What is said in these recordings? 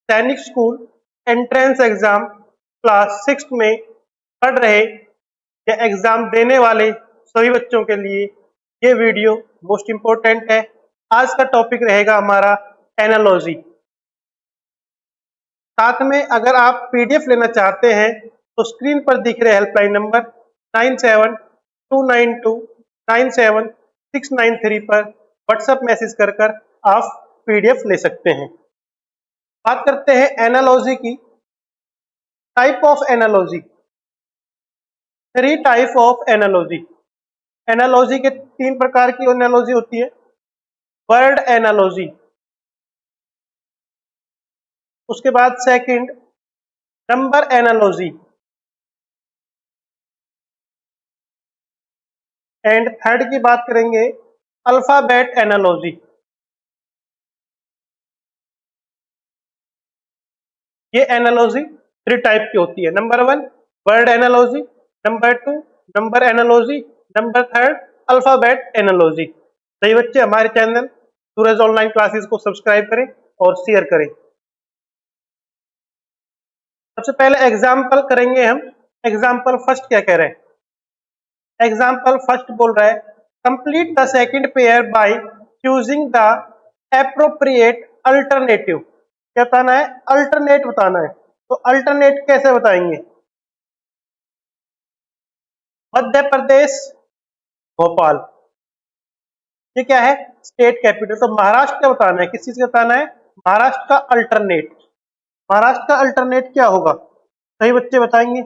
सैनिक school entrance exam class 6 में पढ़ रहे या एग्जाम देने वाले सभी बच्चों के लिए ये वीडियो मोस्ट इम्पोर्टेंट है। आज का टॉपिक रहेगा हमारा एनालॉजी। साथ में अगर आप पीडीएफ लेना चाहते हैं तो स्क्रीन पर दिख रहे हेल्पलाइन नंबर 9729297693 पर व्हाट्सएप मैसेज कर आप पीडीएफ ले सकते हैं। बात करते हैं एनालॉजी की। Type of analogy, 3 type of analogy. Analogy के 3 प्रकार की एनालॉजी होती है। वर्ड एनालॉजी, उसके बाद second number analogy and third की बात करेंगे अल्फाबेट एनालॉजी। ये एनालॉजी 3 टाइप की होती है। Number 1 word analogy, number 2 number analogy, number 3 alphabet analogy. सही बच्चे, हमारे चैनल सूरज ऑनलाइन क्लासेस को सब्सक्राइब करें और शेयर करें। सबसे पहले एग्जाम्पल करेंगे हम। एग्जाम्पल फर्स्ट क्या कह रहे हैं? एग्जाम्पल फर्स्ट बोल रहा है complete the second pair by choosing the appropriate alternative. क्या बताना है? अल्टरनेट बताना है। तो अल्टरनेट कैसे बताएंगे? मध्य प्रदेश भोपाल, ये क्या है? State capital. तो महाराष्ट्र क्या बताना है? किस चीज का बताना है? महाराष्ट्र का अल्टरनेट। महाराष्ट्र का अल्टरनेट क्या होगा? सही बच्चे बताएंगे।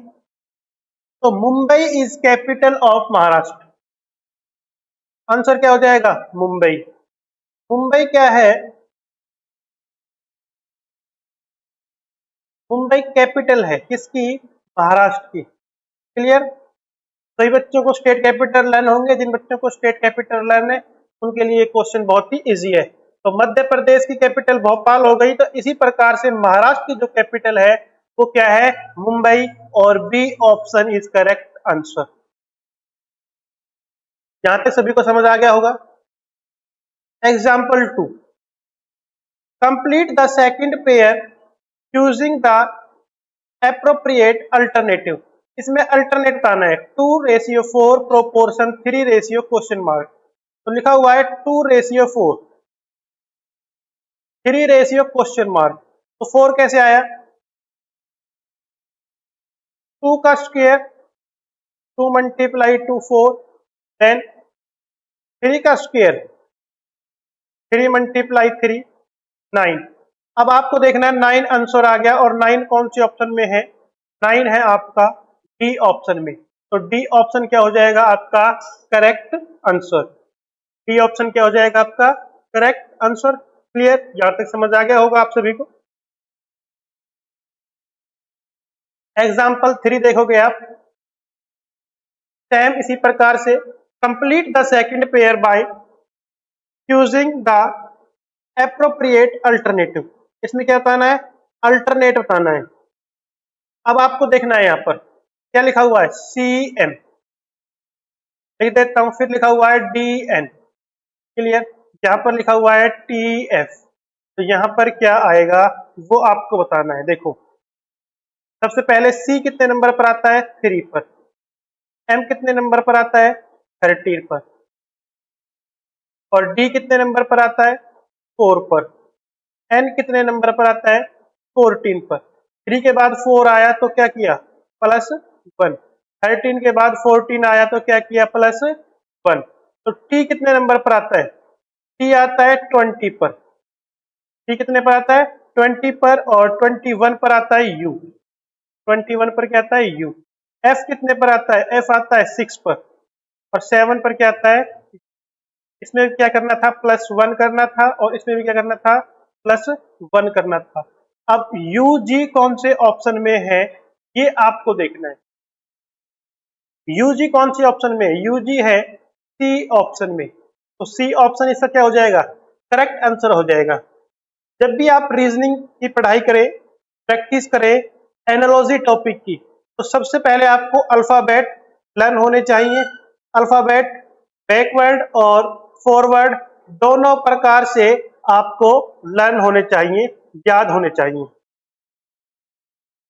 तो Mumbai is capital of Maharashtra. Answer क्या हो जाएगा? मुंबई। मुंबई क्या है? मुंबई कैपिटल है किसकी? महाराष्ट्र की। क्लियर? सभी बच्चों को स्टेट कैपिटल लर्न होंगे। जिन बच्चों को स्टेट कैपिटल लर्न है उनके लिए क्वेश्चन बहुत ही इजी है। तो मध्य प्रदेश की कैपिटल भोपाल हो गई। तो इसी प्रकार से महाराष्ट्र की जो कैपिटल है वो क्या है? मुंबई। और B option is correct answer. यहां तक सभी को समझ आ गया होगा। Example 2 complete the second pair choosing the appropriate alternative. इसमें अल्टरनेट बताना है। 2:4 प्रोपोर्शन 3 क्वेश्चन मार्क। तो लिखा हुआ है 2:4 3 क्वेश्चन मार्क। तो 4 कैसे आया? 2 का स्क्वायर 2 मल्टीप्लाई टू 4, देन 3 का स्क्वायर 3 मल्टीप्लाई 3 9। अब आपको देखना है 9 आंसर आ गया। और 9 कौन सी ऑप्शन में है? 9 है आपका डी ऑप्शन में। तो डी ऑप्शन क्या हो जाएगा आपका? Correct answer. डी ऑप्शन क्या हो जाएगा आपका? Correct answer. क्लियर? यहां तक समझ आ गया होगा आप सभी को। एग्जाम्पल 3 देखोगे आप, सेम इसी प्रकार से complete the second pair by choosing the appropriate alternative. इसमें क्या बताना है? अल्टरनेट बताना है। अब आपको देखना है यहां पर क्या लिखा हुआ है? CM लिख देता हूं। फिर लिखा हुआ है DN। क्लियर? यहां पर लिखा हुआ है TF। तो यहां पर क्या आएगा वो आपको बताना है। देखो, सबसे पहले C कितने नंबर पर आता है? 3 पर। M कितने नंबर पर आता है? 13 पर। और D कितने नंबर पर आता है? 4 पर। N कितने नंबर पर आता है? 14 पर। 3 के बाद 4 आया तो क्या किया? +1। 13 के बाद 14 आया तो क्या किया? +1। तो T कितने नंबर पर आता है? T आता है 20 पर। T कितने पर आता है? 20 पर। और 21 पर आता है U। 21 पर क्या आता है? U। F कितने पर आता है? F आता है 6 पर। और 7 पर क्या आता है? इसमें क्या करना था? +1 करना था। और इसमें भी क्या करना था? +1 करना था। अब UG कौन से ऑप्शन में है ये आपको देखना है। UG कौन सी ऑप्शन में है? UG है C ऑप्शन में। तो C ऑप्शन इसका क्या हो जाएगा? करेक्ट आंसर हो जाएगा। जब भी आप रीजनिंग की पढ़ाई करें, प्रैक्टिस करें एनालॉजी टॉपिक की, तो सबसे पहले आपको अल्फाबेट लर्न होने चाहिए। अल्फाबेट बैकवर्ड और फॉरवर्ड दोनों प्रकार से आपको लर्न होने चाहिए, याद होने चाहिए।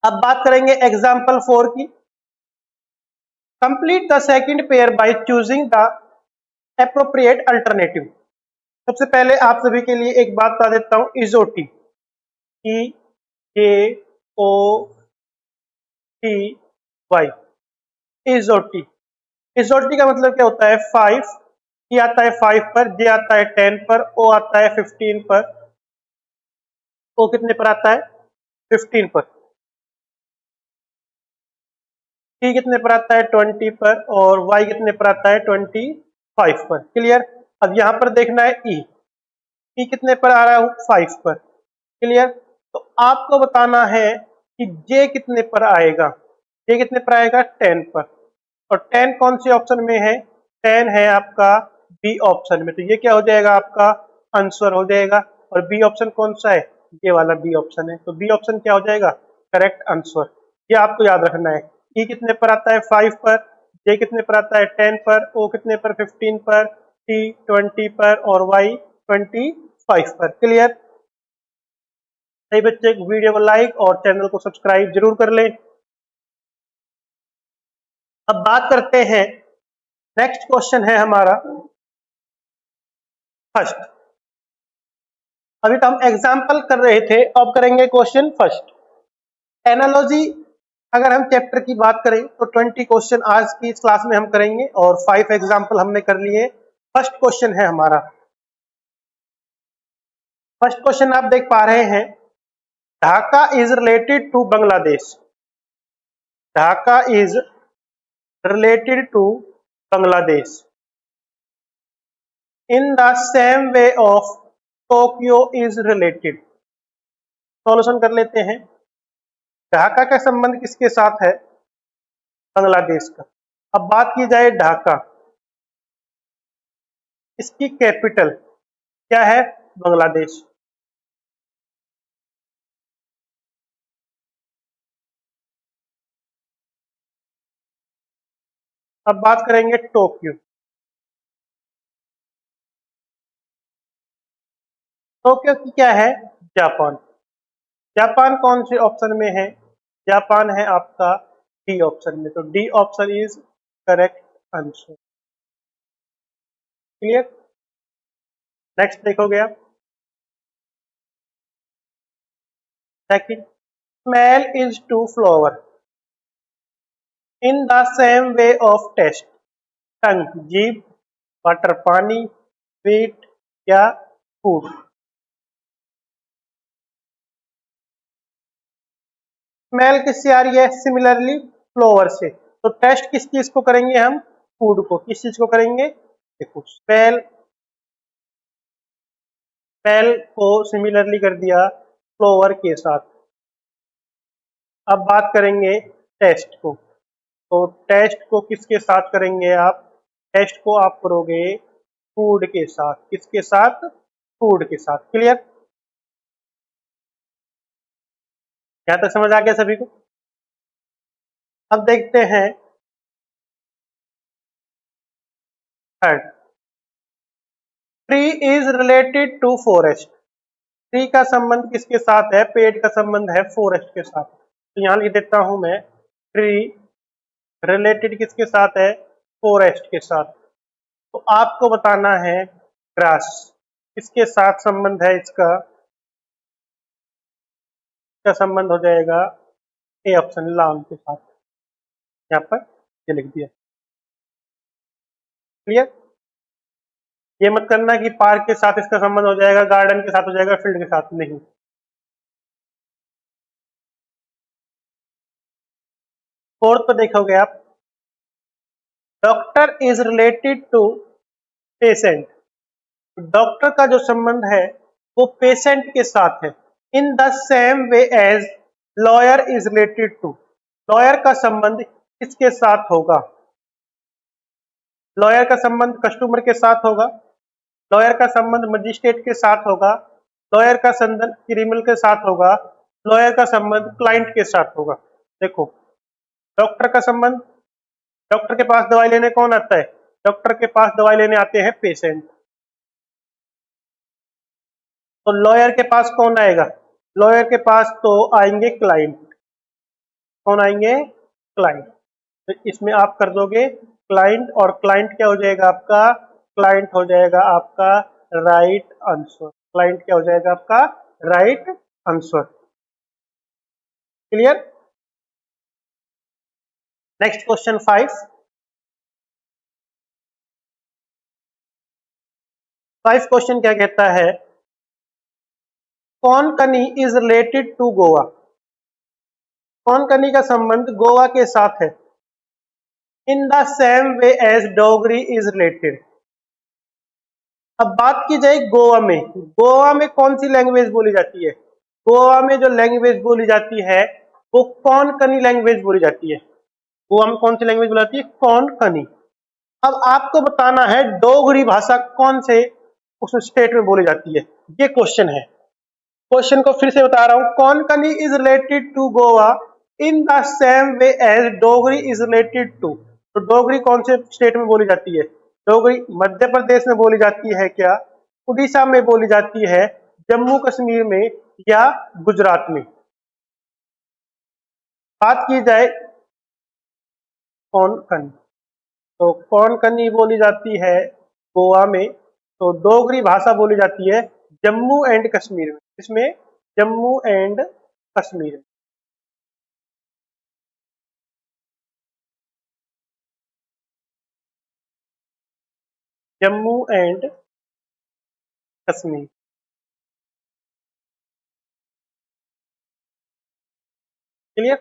अब बात करेंगे एग्जाम्पल 4 की। Complete the second pair by choosing the appropriate alternative. सबसे पहले आप सभी के लिए एक बात बता देता हूं, इजोटी, ई जे ओ टी वाई, इजोटी। इजोटी का मतलब क्या होता है? 5, ई आता है 5 पर, जे आता है 10 पर, ओ आता है 15 पर। ओ कितने पर आता है? 15 पर। टी कितने पर आता है? 20 पर। और वाई कितने पर आता है? 25 पर। क्लियर? अब यहां पर देखना है ई, ई कितने पर आ रहा है? 5 पर। क्लियर? तो आपको बताना है कि जे कितने पर आएगा। जे कितने पर आएगा? 10 पर। और 10 कौन से ऑप्शन में है? 10 है आपका बी ऑप्शन में। तो ये क्या हो जाएगा? आपका आंसर हो जाएगा। और बी ऑप्शन कौन सा है? ये वाला बी ऑप्शन है। तो बी ऑप्शन क्या हो जाएगा? Correct answer. ये आपको याद रखना है। ई कितने पर आता है? 5 पर। जे कितने पर आता है? 10 पर। ओ कितने पर? 15 पर। टी 20 पर। और वाई 25 पर। क्लियर? सही बच्चे, वीडियो को लाइक और चैनल को सब्सक्राइब जरूर कर लें। अब बात करते हैं, नेक्स्ट क्वेश्चन है हमारा फर्स्ट। अभी तो हम एग्जाम्पल कर रहे थे, अब करेंगे क्वेश्चन फर्स्ट। एनालॉजी, अगर हम चैप्टर की बात करें तो 20 क्वेश्चन आज की इस क्लास में हम करेंगे और 5 एग्जाम्पल हमने कर लिए। फर्स्ट क्वेश्चन है हमारा। फर्स्ट क्वेश्चन आप देख पा रहे हैं, Dhaka is related to Bangladesh. Dhaka is related to Bangladesh in the same way of Tokyo is related. Solution कर लेते हैं। ढाका का संबंध किसके साथ है? बांग्लादेश का। अब बात की जाए ढाका, इसकी कैपिटल क्या है? बांग्लादेश। अब बात करेंगे टोक्यो। टोक्यो की क्या है? जापान। जापान कौन से ऑप्शन में है? जापान है आपका डी ऑप्शन में। तो D option is correct answer. Clear? Next देखोगे आप। Second, smell is to flower in the same way of taste. Tongue जीभ, वाटर पानी, स्वीट या फूड। स्मेल किससे आ रही है? सिमिलरली फ्लावर से। तो टेस्ट किस चीज को करेंगे हम? फूड को। किस चीज को करेंगे? देखो, स्मेल, स्मेल को सिमिलरली कर दिया फ्लावर के साथ। अब बात करेंगे टेस्ट को। तो टेस्ट को किसके साथ करेंगे आप? टेस्ट को आप करोगे फूड के साथ। किसके साथ? फूड के साथ। क्लियर? यहां तक समझ आ गया सभी को? अब देखते हैं third, tree is related to forest. Tree का संबंध किसके साथ है? पेड़ का संबंध है फॉरेस्ट के साथ। तो यहां लिख देता हूं मैं, ट्री रिलेटेड किसके साथ है? फॉरेस्ट के साथ। तो आपको बताना है ग्रास, किसके साथ संबंध है इसका? इसका संबंध हो जाएगा ए ऑप्शन, लॉन के साथ। यहाँ पर ये लिख दिया। क्लियर? ये मत करना कि पार्क के साथ इसका संबंध हो जाएगा, गार्डन के साथ हो जाएगा, फील्ड के साथ नहीं। फोर्थ पे देखोगे आप, doctor is related to patient. Doctor का जो संबंध है वो पेशेंट के साथ है। In the same way as lawyer is related to. Lawyer का संबंध किसके साथ होगा? लॉयर का संबंध कस्टमर के साथ होगा। लॉयर का संबंध मजिस्ट्रेट के साथ होगा। लॉयर का संबंध क्रिमिनल के साथ होगा। लॉयर का संबंध क्लाइंट के साथ होगा। देखो, डॉक्टर का संबंध, डॉक्टर के पास दवाई लेने कौन आता है? डॉक्टर के पास दवाई लेने आते हैं पेशेंट। तो लॉयर के पास कौन आएगा? लॉयर के पास तो आएंगे क्लाइंट। कौन आएंगे, क्लाइंट। तो इसमें आप कर दोगे क्लाइंट, और क्लाइंट क्या हो जाएगा आपका, क्लाइंट हो जाएगा आपका राइट आंसर। क्लाइंट क्या हो जाएगा आपका, right answer. Clear. Next question 5। 5 question क्या कहता है, Konkani is related to Goa. Konkani का संबंध गोवा के साथ है in the same way as Dogri is related. अब बात की जाए गोवा में, गोवा में कौन सी लैंग्वेज बोली जाती है, गोवा में जो लैंग्वेज बोली जाती है वो कोंकणी लैंग्वेज बोली जाती है। गोवा में कौन सी लैंग्वेज बोली जाती है, कोंकणी। अब आपको बताना है डोगरी भाषा कौन से उस स्टेट में बोली जाती है, ये क्वेश्चन है। क्वेश्चन को फिर से बता रहा हूं, Konkani is related to Goa in the same way as Dogri is related to. तो डोगरी कौन से स्टेट में बोली जाती है, डोगरी मध्य प्रदेश में बोली जाती है क्या, उड़ीसा में बोली जाती है, जम्मू कश्मीर में, या गुजरात में। बात की जाए कोंकणी, तो कोंकणी बोली जाती है गोवा में, तो डोगरी भाषा बोली जाती है जम्मू एंड कश्मीर में। इसमें जम्मू एंड कश्मीर में। Jammu and Kashmir. Clear.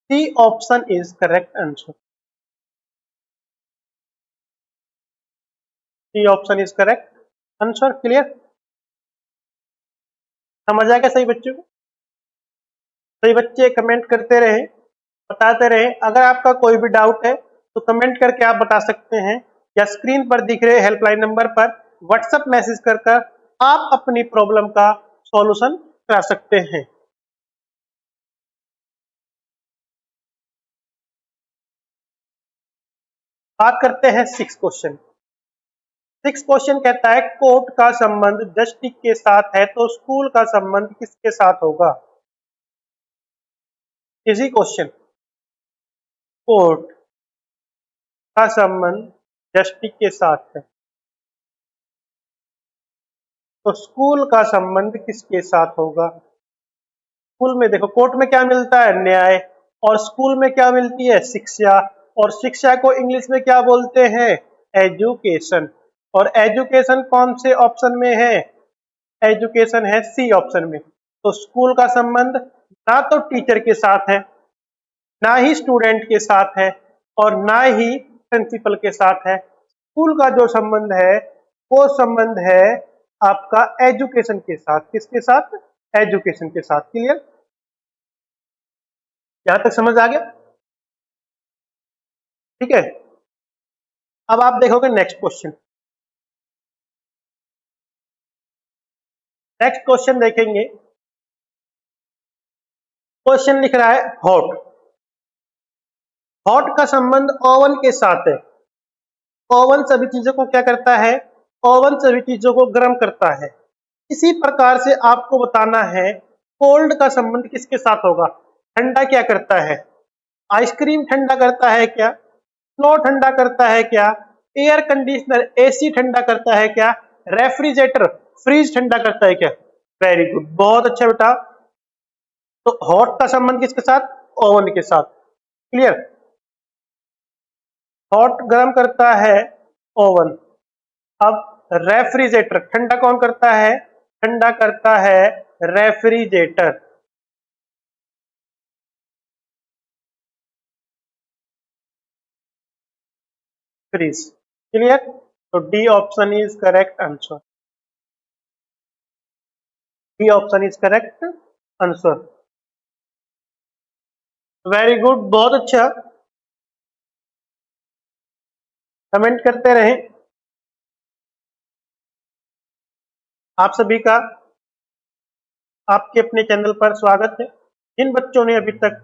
C option is correct answer. C option is correct answer. Clear. समझ आ गया सही बच्चों को। सही बच्चे कमेंट करते रहे, बताते रहे। अगर आपका कोई भी डाउट है तो कमेंट करके आप बता सकते हैं, या स्क्रीन पर दिख रहे हेल्पलाइन नंबर पर व्हाट्सएप मैसेज कर आप अपनी प्रॉब्लम का सॉल्यूशन करा सकते हैं। बात करते हैं 6 क्वेश्चन। 6 क्वेश्चन कहता है कोर्ट का संबंध जस्टिस के साथ है तो स्कूल का संबंध किसके साथ होगा। Easy question. कोर्ट का संबंध जस्टिस के साथ है तो स्कूल का संबंध किसके साथ होगा। स्कूल में देखो, कोर्ट में क्या मिलता है, न्याय, और स्कूल में क्या मिलती है, शिक्षा। और शिक्षा को इंग्लिश में क्या बोलते हैं, एजुकेशन। और एजुकेशन कौन से ऑप्शन में है, एजुकेशन है सी ऑप्शन में। तो स्कूल का संबंध ना तो टीचर के साथ है, ना ही स्टूडेंट के साथ है, और ना ही प्रिंसिपल के साथ है। स्कूल का जो संबंध है वो संबंध है आपका एजुकेशन के साथ। किसके साथ, एजुकेशन के साथ। क्लियर। यहां तक समझ आ गया। ठीक है। अब आप देखोगे नेक्स्ट क्वेश्चन। नेक्स्ट क्वेश्चन देखेंगे। क्वेश्चन लिख रहा है हॉट। हॉट का संबंध ओवन के साथ है। ओवन सभी चीजों को क्या करता है, ओवन सभी चीजों को गर्म करता है। इसी प्रकार से आपको बताना है कोल्ड का संबंध किसके साथ होगा। ठंडा क्या करता है, आइसक्रीम ठंडा करता है क्या, स्नो ठंडा करता है क्या, एयर कंडीशनर एसी ठंडा करता है क्या, रेफ्रिजरेटर फ्रिज ठंडा करता है क्या। वेरी गुड, बहुत अच्छा बेटा। तो हॉट का संबंध किसके साथ, ओवन के साथ। क्लियर। हॉट गर्म करता है ओवन। अब रेफ्रिजरेटर ठंडा कौन करता है, ठंडा करता है रेफ्रिजरेटर। फ्रीज। क्लियर। तो D option is correct answer. D option is correct answer. Very good, बहुत अच्छा। कमेंट करते रहें। आप सभी का आपके अपने चैनल पर स्वागत है। जिन बच्चों ने अभी तक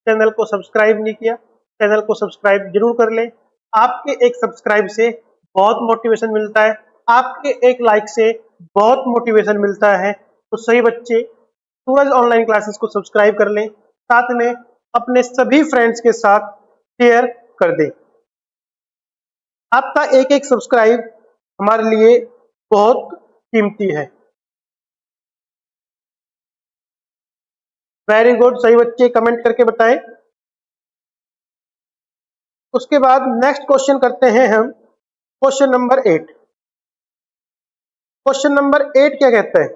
चैनल को सब्सक्राइब नहीं किया, चैनल को सब्सक्राइब जरूर कर लें। आपके एक सब्सक्राइब से बहुत मोटिवेशन मिलता है, आपके एक लाइक से बहुत मोटिवेशन मिलता है। तो सही बच्चे सूरज ऑनलाइन क्लासेस को सब्सक्राइब कर लें, साथ में अपने सभी फ्रेंड्स के साथ शेयर कर दें। आपका एक एक सब्सक्राइब हमारे लिए बहुत कीमती है। वेरी गुड, सही बच्चे कमेंट करके बताएं। उसके बाद नेक्स्ट क्वेश्चन करते हैं हम, क्वेश्चन नंबर 8। क्वेश्चन नंबर 8 क्या कहता है?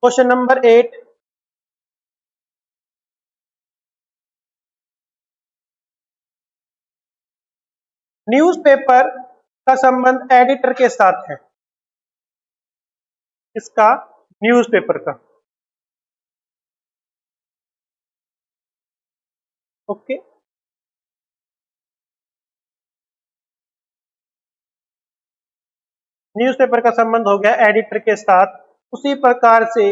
क्वेश्चन नंबर 8, न्यूज़पेपर का संबंध एडिटर के साथ है। इसका न्यूज़पेपर का, ओके। न्यूज़पेपर का संबंध हो गया एडिटर के साथ, उसी प्रकार से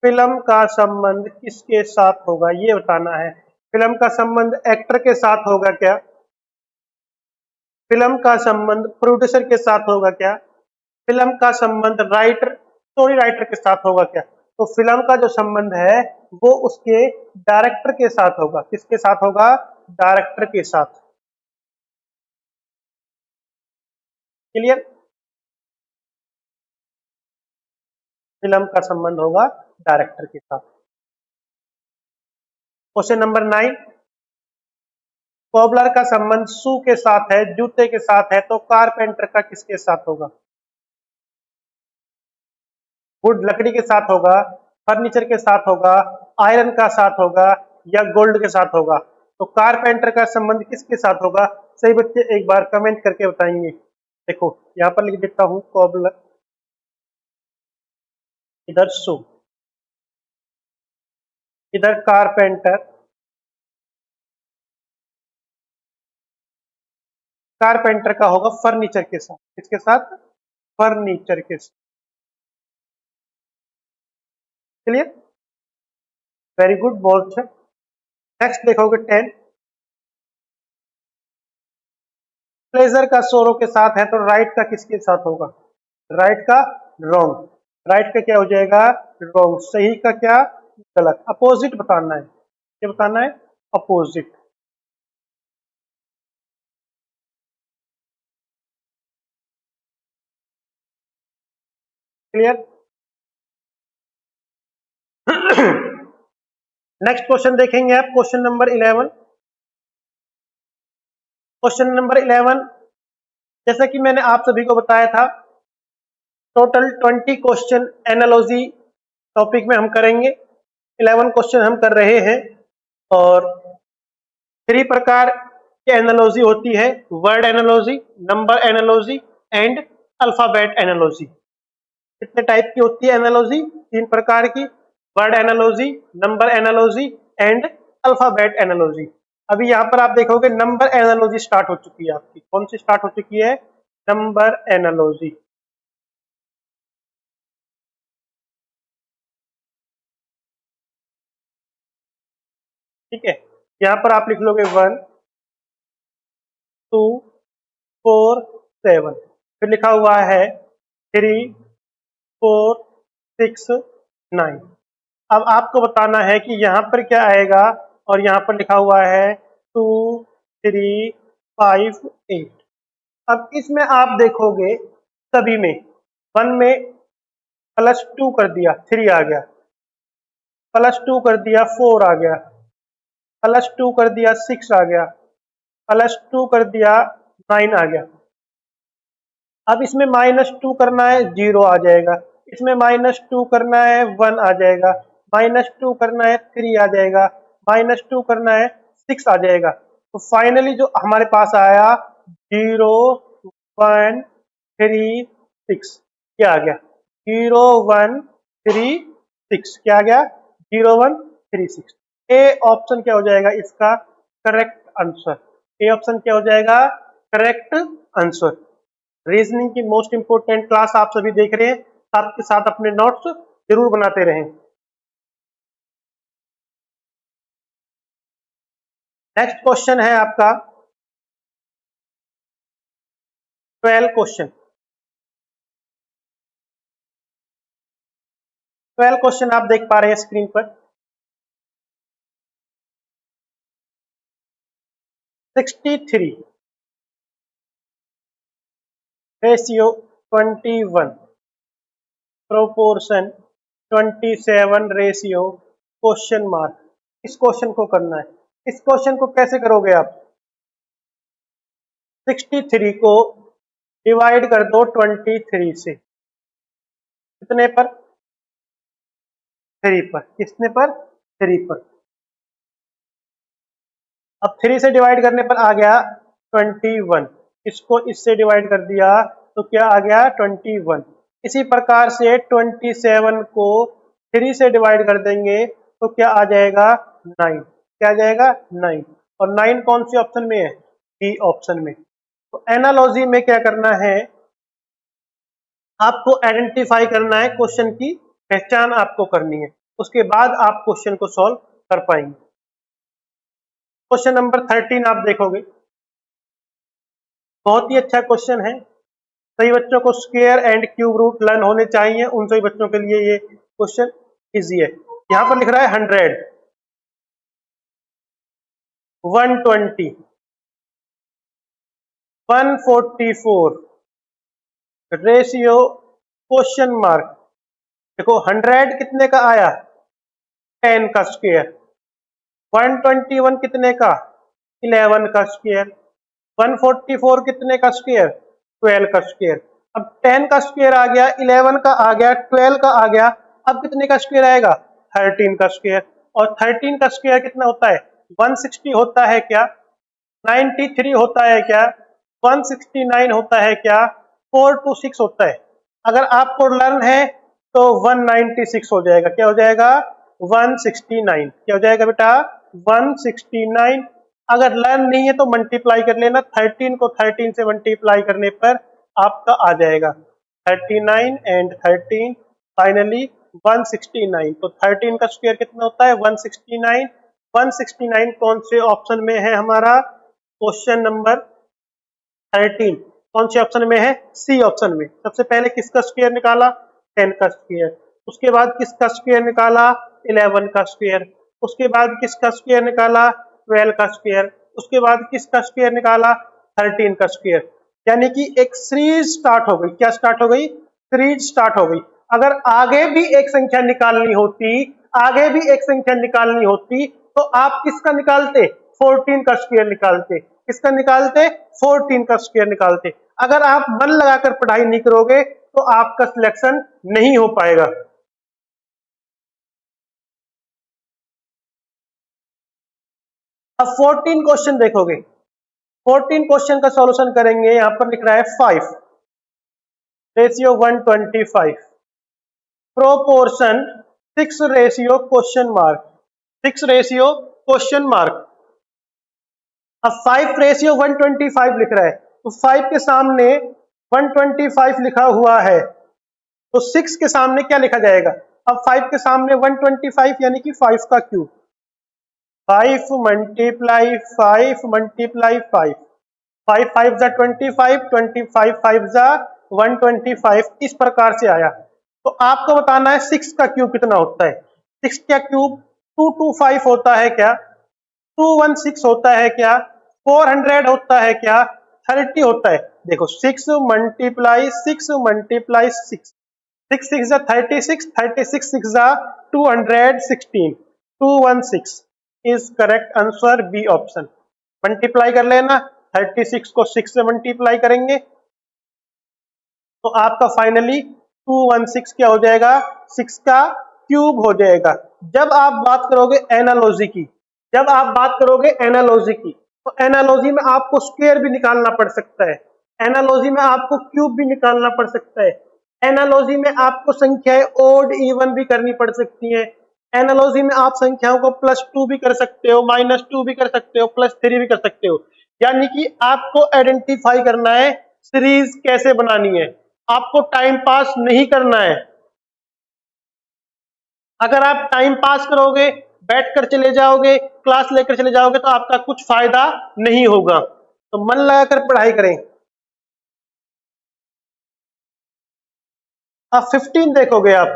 फिल्म का संबंध किसके साथ होगा ये बताना है। फिल्म का संबंध एक्टर के साथ होगा क्या? फिल्म का संबंध प्रोड्यूसर के साथ होगा क्या? फिल्म का संबंध राइटर, स्टोरी राइटर के साथ होगा क्या? तो फिल्म का जो संबंध है वो उसके डायरेक्टर के साथ होगा। किसके साथ होगा? डायरेक्टर के साथ। क्लियर? फिल्म का संबंध होगा डायरेक्टर के साथ। क्वेश्चन नंबर 9, कॉबलर का संबंध शू के साथ है, जूते के साथ है, तो कारपेंटर का किसके साथ होगा? वुड लकड़ी के साथ होगा, फर्नीचर के साथ होगा, आयरन का साथ होगा, या गोल्ड के साथ होगा? तो कारपेंटर का संबंध किसके साथ होगा? सही बच्चे एक बार कमेंट करके बताएंगे। देखो यहाँ पर लिख देता हूं, कॉबलर, इधर शू, इधर कारपेंटर। कारपेंटर का होगा फर्नीचर के साथ। किसके साथ? फर्नीचर के साथ। क्लियर? वेरी गुड, बहुत अच्छा। नेक्स्ट देखोगे 10, प्लेजर का सोरो के साथ है, तो राइट का किसके साथ होगा? राइट का रॉन्ग। राइट का क्या हो जाएगा? रॉन्ग। सही का क्या? गलत। अपोजिट बताना है। क्या बताना है? अपोजिट। क्लियर? नेक्स्ट क्वेश्चन देखेंगे आप, क्वेश्चन नंबर 11। क्वेश्चन नंबर 11, जैसा कि मैंने आप सभी को बताया था, टोटल 20 क्वेश्चन एनालॉजी टॉपिक में हम करेंगे। 11 क्वेश्चन हम कर रहे हैं, और 3 प्रकार की एनालॉजी होती है, word analogy, number analogy and alphabet analogy. कितने टाइप की होती है एनालॉजी? 3 प्रकार की, word analogy, number analogy and alphabet analogy. अभी यहाँ पर आप देखोगे नंबर एनालॉजी स्टार्ट हो चुकी है आपकी। कौन सी स्टार्ट हो चुकी है? Number analogy. ठीक है, यहाँ पर आप लिख लोगे 1 2 4 7, फिर लिखा हुआ है 3 4 6 9। अब आपको बताना है कि यहाँ पर क्या आएगा, और यहाँ पर लिखा हुआ है 2 3 5 8। अब इसमें आप देखोगे सभी में 1 में +2 कर दिया 3 आ गया, +2 कर दिया 4 आ गया, +2 कर दिया 6 आ गया, +2 कर दिया 9 आ गया। अब इसमें -2 करना है 0 आ जाएगा, इसमें -2 करना है 1 आ जाएगा, -2 करना है 3 आ जाएगा, -2 करना है 6 आ जाएगा। तो फाइनली जो हमारे पास आया 0 1 3 6, क्या आ गया? 0 1 3 6। क्या आ गया? 0 1 3 6। ए ऑप्शन क्या हो जाएगा इसका? Correct answer. ए ऑप्शन क्या हो जाएगा? Correct answer. रीजनिंग की मोस्ट इंपोर्टेंट क्लास आप सभी देख रहे हैं, साथ के साथ अपने नोट्स जरूर बनाते रहें। नेक्स्ट क्वेश्चन है आपका 12 क्वेश्चन। 12 क्वेश्चन आप देख पा रहे हैं स्क्रीन पर। 63 ratio 21 proportion 27 ratio question mark. इस क्वेश्चन को करना है। इस क्वेश्चन को कैसे करोगे आप? 63 को डिवाइड कर दो 23 से। कितने पर? 3 पर। कितने पर? 3 पर। अब 3 से डिवाइड करने पर आ गया 21। इसको इससे डिवाइड कर दिया तो क्या आ गया? 21। इसी प्रकार से 27 को 3 से डिवाइड कर देंगे तो क्या आ जाएगा? 9। क्या आ जाएगा? 9। और 9 कौन सी ऑप्शन में है? बी ऑप्शन में। तो एनालॉजी में क्या करना है? आपको आइडेंटिफाई करना है, क्वेश्चन की पहचान आपको करनी है, उसके बाद आप क्वेश्चन को सॉल्व कर पाएंगे। क्वेश्चन नंबर 13 आप देखोगे, बहुत ही अच्छा क्वेश्चन है। सभी बच्चों को square and cube root learn होने चाहिए, उन सभी बच्चों के लिए ये क्वेश्चन इजी है। यहां पर लिख रहा है 100, 120, 144 रेशियो क्वेश्चन मार्क। देखो 100 कितने का आया? 10 का स्क्वायर। 121 कितने का? 11 का स्क्वायर। 144 कितने का स्क्वायर? 12 का स्क्वायर। अब 10 का स्क्वायर आ गया, 11 का आ गया, 12 का आ गया, अब कितने का स्क्वायर आएगा? 13 का स्क्वायर। और 13 का स्क्वायर कितना होता है? 160 होता है क्या? 93 होता है क्या? 169 होता है क्या? 426 होता है। अगर आपको लर्न है तो 196 हो जाएगा। क्या हो जाएगा? 169। क्या हो जाएगा बेटा? 169। अगर लर्न नहीं है तो मल्टीप्लाई कर लेना, 13 को 13 से मल्टीप्लाई करने पर आपका आ जाएगा 39 एंड 13 फाइनली 169। तो 13 का स्क्वायर कितना होता है? 169। 169 कौन से ऑप्शन में है हमारा? क्वेश्चन नंबर 13 कौन से ऑप्शन में है? सी ऑप्शन में। सबसे पहले किसका स्क्वायर निकाला? 10 का स्क्वायर। उसके बाद किसका स्क्वायर निकाला? 11 का स्क्वायर। उसके बाद किसका स्क्वायर निकाला? 12 का स्क्वायर। उसके बाद किसका स्क्वायर निकाला? 13 का स्क्वायर। यानी कि एक सीरीज स्टार्ट हो गई। क्या स्टार्ट हो गई? सीरीज स्टार्ट हो गई। अगर आगे भी एक संख्या निकालनी होती, आगे भी एक संख्या निकालनी होती तो आप किसका निकालते? 14 का स्क्वायर निकालते। किसका निकालते? 14 का स्क्वायर निकालते। अगर आप मन लगाकर पढ़ाई नहीं करोगे तो आपका सिलेक्शन नहीं हो पाएगा। अब 14 क्वेश्चन देखोगे, 14 क्वेश्चन का सॉल्यूशन करेंगे। यहां पर लिख रहा है 5 ratio 125 proportion 6 ratio question mark. 6 ratio question mark. अब 5 रेशियो 125 लिख रहा है तो 5 के सामने 125 लिखा हुआ है तो 6 के सामने क्या लिखा जाएगा? अब 5 के सामने 125 यानी कि 5 का क्यूब। 5 मल्टीप्लाई 5 मल्टीप्लाई 5, 5 5 जा 25, 25 5 जा 125, इस प्रकार से आया। तो आपको बताना है 6 का क्यूब कितना होता है। 6 का क्यूब 225 होता है क्या? 216 होता है क्या? 400 होता है क्या? 30 होता है। देखो 6 मल्टीप्लाई 6 मल्टीप्लाई 6, 6 6 जा 36, 36 6 जा 216, 216 is correct answer, B option. Multiply कर लेना, 36 को 6 से मल्टीप्लाई करेंगे तो आपका फाइनली 216 क्या हो जाएगा? 6 का क्यूब हो जाएगा। जब आप बात करोगे एनालॉजी की, जब आप बात करोगे एनालॉजी की तो एनालॉजी में आपको स्क्वायर भी निकालना पड़ सकता है, एनालॉजी में आपको क्यूब भी निकालना पड़ सकता है, एनालॉजी में आपको संख्याएं ओड इवन भी करनी पड़ सकती हैं, एनालॉजी में आप संख्याओं को +2 भी कर सकते हो, -2 भी कर सकते हो, +3 भी कर सकते हो। यानी कि आपको आइडेंटिफाई करना है सीरीज कैसे बनानी है, आपको टाइम पास नहीं करना है। अगर आप टाइम पास करोगे, बैठकर चले जाओगे, क्लास लेकर चले जाओगे तो आपका कुछ फायदा नहीं होगा। तो मन लगाकर पढ़ाई करें। अब 15 देखोगे आप,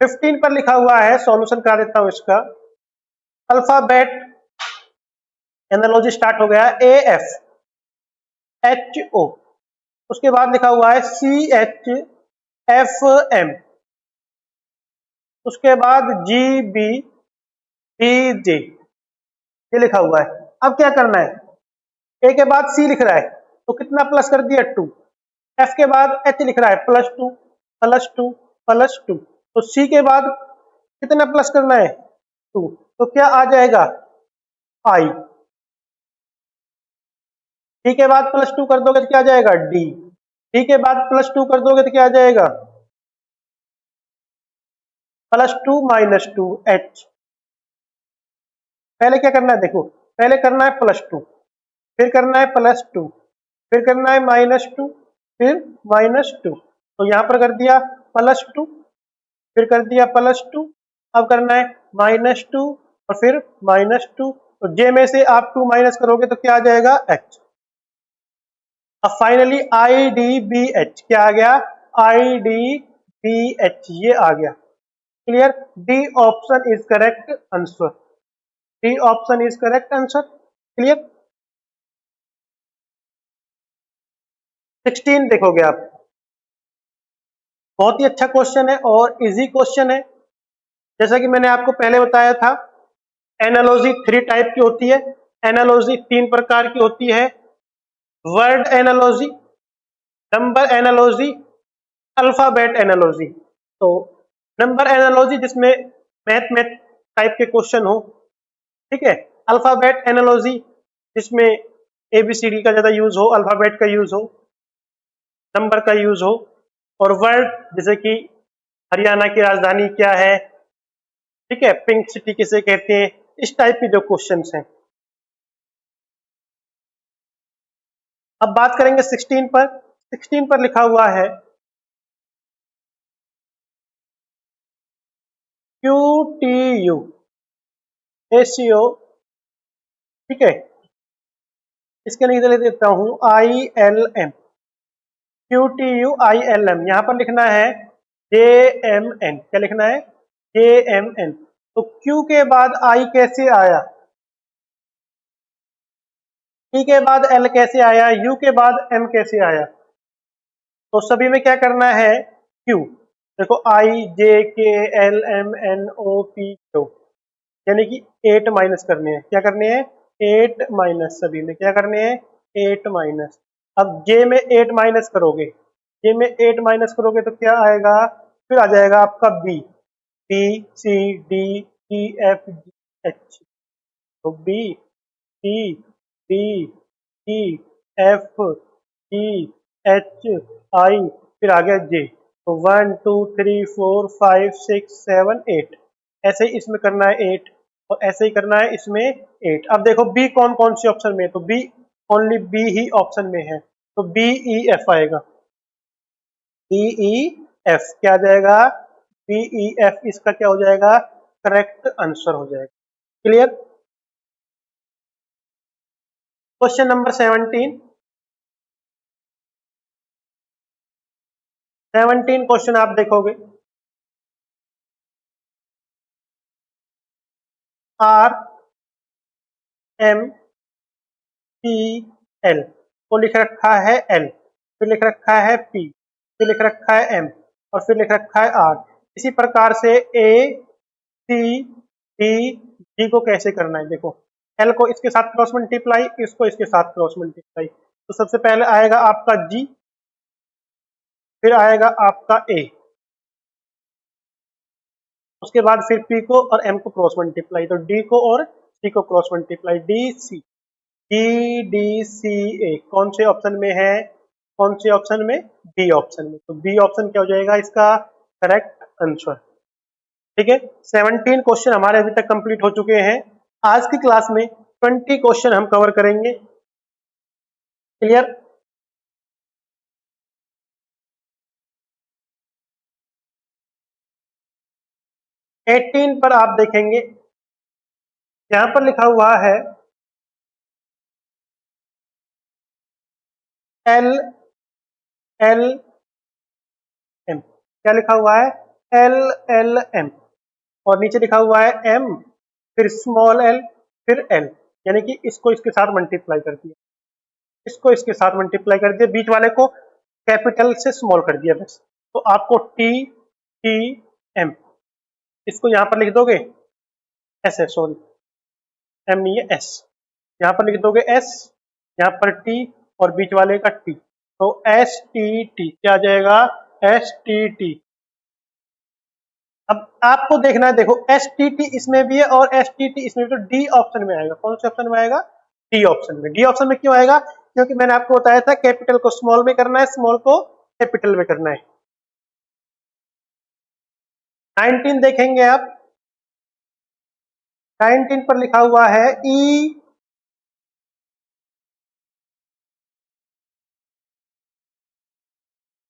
15 पर लिखा हुआ है, सॉल्यूशन करा देता हूं इसका। अल्फाबेट एनालॉजी स्टार्ट हो गया, AFHO, उसके बाद लिखा हुआ है CHFM, उसके बाद GBBJ, ये लिखा हुआ है। अब क्या करना है, ए के बाद सी लिख रहा है तो कितना प्लस कर दिया 2, एफ के बाद एच लिख रहा है +2 +2 +2, तो सी के बाद कितना प्लस करना है 2, तो क्या आ जाएगा आई। डी के बाद +2 कर दोगे तो क्या आ जाएगा डी, डी के बाद +2 कर दोगे तो क्या आ जाएगा +2 -2 एच। पहले क्या करना है देखो, पहले करना है +2, फिर करना है +2, फिर करना है -2, फिर -2, तो यहां पर कर दिया +2, फिर कर दिया +2, अब करना है -2 और फिर -2, तो जे में से आप 2 माइनस करोगे तो क्या आ जाएगा एच। अब finally I D B H, क्या आ गया आई डी बी एच, ये आ गया। Clear, D option is correct answer, D option is correct answer. Clear. 16 देखोगे आप, बहुत ही अच्छा क्वेश्चन है और इजी क्वेश्चन है। जैसा कि मैंने आपको पहले बताया था, एनालॉजी 3 टाइप की होती है, एनालॉजी 3 प्रकार की होती है, word analogy, number analogy, alphabet analogy. तो नंबर एनालॉजी जिसमें मैथ टाइप के क्वेश्चन हो, ठीक है। अल्फाबेट एनालॉजी जिसमें एबीसीडी का ज्यादा यूज हो, अल्फाबेट का यूज हो, नंबर का यूज हो। और वर्ड जैसे कि हरियाणा की राजधानी क्या है, ठीक है, पिंक सिटी किसे कहते हैं, इस टाइप के जो क्वेश्चंस हैं। अब बात करेंगे 16 पर। 16 पर लिखा हुआ है QTU रेशियो, ठीक है, इसके लिए लिख देता हूं ILM, QTU ILM, यहां पर लिखना है JMN, क्या लिखना है JMN। तो Q के बाद I कैसे आया, T के बाद L कैसे आया, U के बाद M कैसे आया, तो सभी में क्या करना है Q। देखो IJKLMNOP, यानी कि 8 माइनस करने हैं, क्या करने हैं 8 माइनस, सभी में क्या करने हैं 8 माइनस। अब J में 8 माइनस करोगे, J में 8 माइनस करोगे तो क्या आएगा, फिर आ जाएगा आपका B, B C D E F G H, तो B C D E F G H I, फिर आ गया J, तो 1 2 3 4 5 6 7 8, ऐसे ही इसमें करना है 8 और ऐसे ही करना है इसमें 8। अब देखो बी कौन कौन सी ऑप्शन में है, तो बी ओनली बी ही ऑप्शन में है, तो बी ई एफ आएगा, बी ई एफ क्या आ जाएगा बी ई एफ, इसका क्या हो जाएगा करेक्ट आंसर हो जाएगा। क्लियर। क्वेश्चन नंबर 17, 17 क्वेश्चन आप देखोगे, आर एम पी एल को लिख रखा है एल, फिर लिख रखा है पी, फिर लिख रखा है एम और फिर लिख रखा है आर। इसी प्रकार से ए सी डी जी को कैसे करना है, देखो एल को इसके साथ क्रॉस मल्टीप्लाई, इसको इसके साथ क्रॉस मल्टीप्लाई, तो सबसे पहले आएगा आपका जी, फिर आएगा आपका ए, उसके बाद फिर पी को और एम को क्रॉस मल्टीप्लाई, तो डी को और सी को cross multiply, D C, D D C A कौन से ऑप्शन में है, कौन से ऑप्शन में बी ऑप्शन में, तो बी ऑप्शन क्या हो जाएगा इसका करेक्ट आंसर। ठीक है, 17 क्वेश्चन हमारे अभी तक कंप्लीट हो चुके हैं। आज की क्लास में 20 क्वेश्चन हम कवर करेंगे। क्लियर। एटीन पर आप देखेंगे, यहां पर लिखा हुआ है एल एल एम, क्या लिखा हुआ है LLM, और नीचे लिखा हुआ है M, फिर स्मॉल l, फिर L, यानी कि इसको इसके साथ मल्टीप्लाई कर दिया, इसको इसके साथ मल्टीप्लाई कर दिया, बीच वाले को कैपिटल से स्मॉल कर दिया बस। तो आपको TTM, इसको यहाँ पर लिख दोगे S है, सॉरी M नहीं है S, यहाँ पर लिख दोगे S, यहाँ पर T और बीच वाले का T, तो STT क्या आ जाएगा, STT। अब आपको देखना है, देखो STT इसमें भी है और STT इसमें भी, तो D ऑप्शन में आएगा। कौन से ऑप्शन में आएगा, D ऑप्शन में। D ऑप्शन में क्यों आएगा, क्योंकि मैंने आपको बताया था कैपिटल को स्मॉल में करना है, स्मॉल को कैपिटल में करना है। 19 देखेंगे आप, 19 पर लिखा हुआ है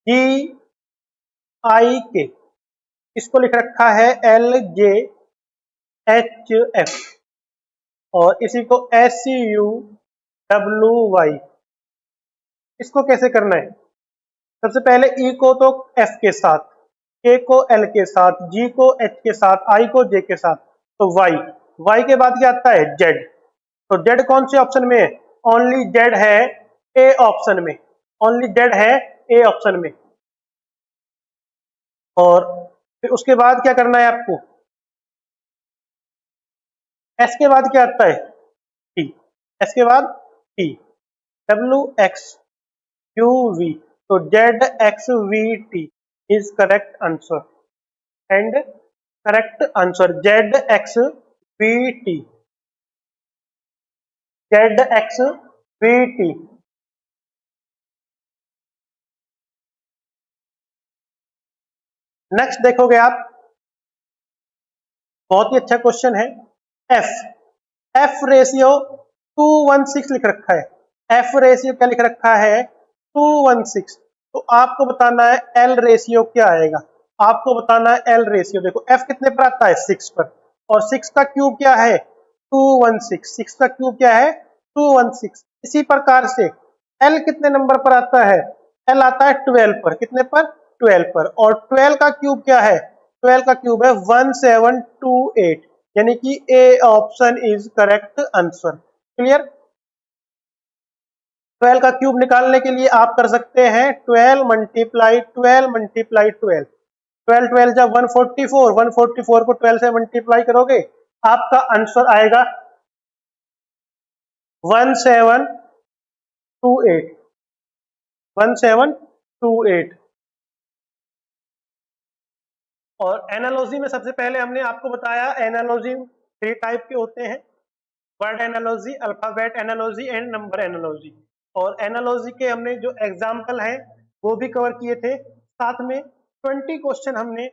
EGIK, इसको लिख रखा है LJHF, और इसी को SUWY। इसको कैसे करना है, सबसे पहले E को तो F के साथ, K को L के साथ, G को H के साथ, I को J के साथ, तो Y के बाद क्या आता है, Z। तो Z कौन से ऑप्शन में है, ओनली Z है A ऑप्शन में, ओनली Z है A ऑप्शन में। और फिर उसके बाद क्या करना है आपको, S के बाद क्या आता है, T, S के बाद T, WXUV, तो ZXVT is correct answer, and correct answer ZXVT, ZXVT। Next देखोगे आप, बहुत ही अच्छा क्वेश्चन है, F रेशियो 2:1:6 लिख रखा है, F रेशियो क्या लिख रखा है, 2:1:6। तो आपको बताना है L रेशियो क्या आएगा, आपको बताना है L रेशियो। देखो F कितने पर आता है, 6 पर, और 6 का क्यूब क्या है, 2:1:6, 6 का क्यूब क्या है, 2:1:6। इसी प्रकार से L कितने नंबर पर आता है, L आता है 12 पर, कितने पर, 12 पर, और 12 का क्यूब क्या है, 12 का क्यूब है 1728, यानी कि A option is correct answer. Clear. 12 का क्यूब निकालने के लिए आप कर सकते हैं 12 मल्टीप्लाई 12 मल्टीप्लाई 12, 12 12 जब 144, 144 को 12 से मल्टीप्लाई करोगे आपका आंसर आएगा 1728, 1728। और एनालॉजी में सबसे पहले हमने आपको बताया, एनालॉजी 3 टाइप के होते हैं, word analogy, alphabet analogy and number analogy. और एनालॉजी के हमने जो एग्जाम्पल हैं वो भी कवर किए थे, साथ में 20 क्वेश्चन हमने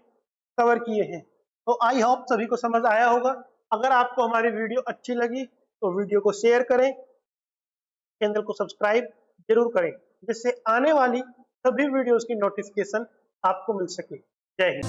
कवर किए हैं। तो आई होप सभी को समझ आया होगा। अगर आपको हमारी वीडियो अच्छी लगी तो वीडियो को शेयर करें, चैनल को सब्सक्राइब जरूर करें, जिससे आने वाली सभी वीडियोस की नोटिफिकेशन आपको मिल सके। जय हिंद।